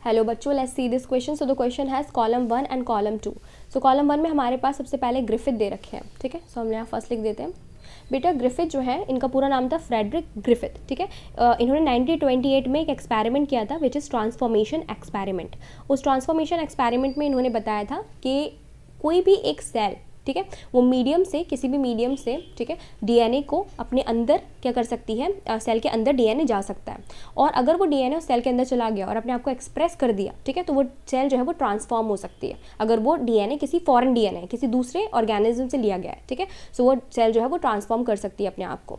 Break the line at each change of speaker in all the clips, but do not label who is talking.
Hello बच्चों, let's see this question. So the question has column 1 and column 2. So column 1 में हमारे पास सबसे पहले ग्रिफिथ दे रखे हैं. ठीक है, सो हम यहाँ फर्स्ट लिख देते हैं. बेटा ग्रिफिथ जो है, इनका पूरा नाम था फ्रेडरिक ग्रिफिथ. ठीक है, इन्होंने 1928 में एक एक्सपेरिमेंट किया था विच इज़ ट्रांसफॉर्मेशन एक्सपेरिमेंट. उस ट्रांसफॉर्मेशन एक्सपेरिमेंट में इन्होंने बताया था कि कोई भी एक सेल, ठीक है, वो मीडियम से, किसी भी मीडियम से, ठीक है, डीएनए को अपने अंदर क्या कर सकती है, सेल के अंदर डीएनए जा सकता है. और अगर वो डीएनए उस सेल के अंदर चला गया और अपने आप को एक्सप्रेस कर दिया, ठीक है, तो वो सेल जो है वो ट्रांसफॉर्म हो सकती है. अगर वो डीएनए किसी फॉरेन डीएनए, किसी दूसरे ऑर्गेनिज्म से लिया गया है, ठीक है, सो वो सेल जो है वो ट्रांसफॉर्म कर सकती है अपने आप को.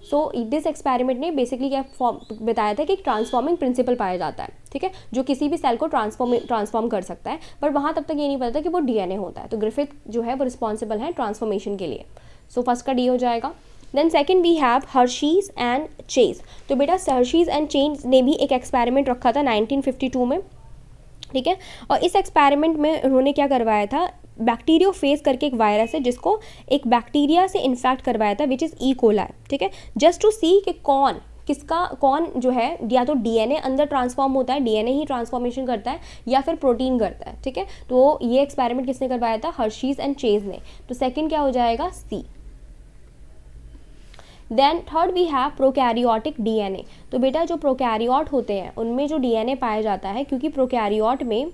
सो दिस एक्सपेरिमेंट ने बेसिकली क्या बताया था कि एक ट्रांसफॉर्मिंग प्रिंसिपल पाया जाता है, ठीक है, जो किसी भी सेल को ट्रांसफॉर्म कर सकता है. पर वहाँ तब तक ये नहीं पता था कि वो डीएनए होता है. तो ग्रिफिथ जो है वो रिस्पॉन्सिबल है ट्रांसफॉर्मेशन के लिए. सो फर्स्ट का डी हो जाएगा. Then second we have Hershey's and Chase. तो बेटा हर्शीज एंड चेज ने भी एक एक्सपेरिमेंट रखा था 1952 में. ठीक है, और इस एक्सपेरिमेंट में उन्होंने क्या करवाया था, बैक्टीरियोफेज करके एक वायरस है जिसको एक बैक्टीरिया से इन्फेक्ट करवाया था विच इज़ ई कोलाई. ठीक है, जस्ट टू सी कि कौन जो है या तो डीएनए अंदर ट्रांसफॉर्म होता है, डीएनए ही ट्रांसफॉर्मेशन करता है, या फिर प्रोटीन करता है. ठीक है, तो ये एक्सपेरिमेंट किसने करवाया था, हर्शीज एंड चेज ने. तो सेकेंड क्या हो जाएगा, C. Then third we have prokaryotic DNA. तो बेटा जो प्रोकैरियोट होते हैं उनमें जो डीएनए पाया जाता है, क्योंकि प्रोकैरियोट में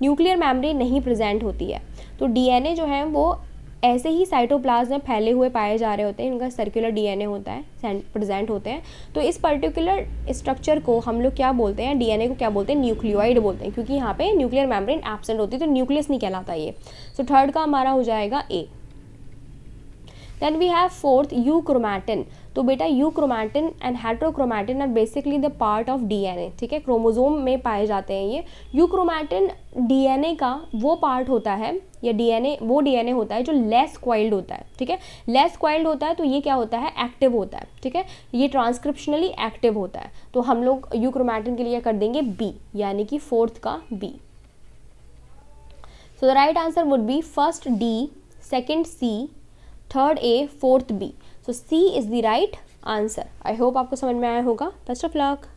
न्यूक्लियर मेम्ब्रेन नहीं प्रेजेंट होती है, तो डीएनए जो है वो ऐसे ही साइटोप्लाज्म में फैले हुए पाए जा रहे होते हैं. इनका सर्कुलर डीएनए होता है, प्रेजेंट होते हैं. तो इस पर्टिकुलर स्ट्रक्चर को हम लोग क्या बोलते हैं, डीएनए को क्या बोलते हैं, न्यूक्लियोइड बोलते हैं, क्योंकि यहाँ पे न्यूक्लियर मेम्ब्रेन एब्सेंट होती है, तो न्यूक्लियस नहीं कहलाता ये. सो थर्ड का हमारा हो जाएगा A. Then we have fourth euchromatin. तो बेटा euchromatin and heterochromatin are basically the part of DNA. ठीक है, क्रोमोजोम में पाए जाते हैं ये. यूक्रोमैटिन डीएनए का वो पार्ट होता है, या डीएनए होता है जो लेस क्वाइल्ड होता है. ठीक है, लेस क्वाइल्ड होता है तो ये क्या होता है, एक्टिव होता है. ठीक है, ये ट्रांसक्रिप्शनली एक्टिव होता है. तो हम लोग यूक्रोमैटिन के लिए कर देंगे बी, यानी कि फोर्थ का B. So the right answer would be first D, second C, third A, fourth B. So C is the right answer. I hope आपको समझ में आया होगा. Best of luck.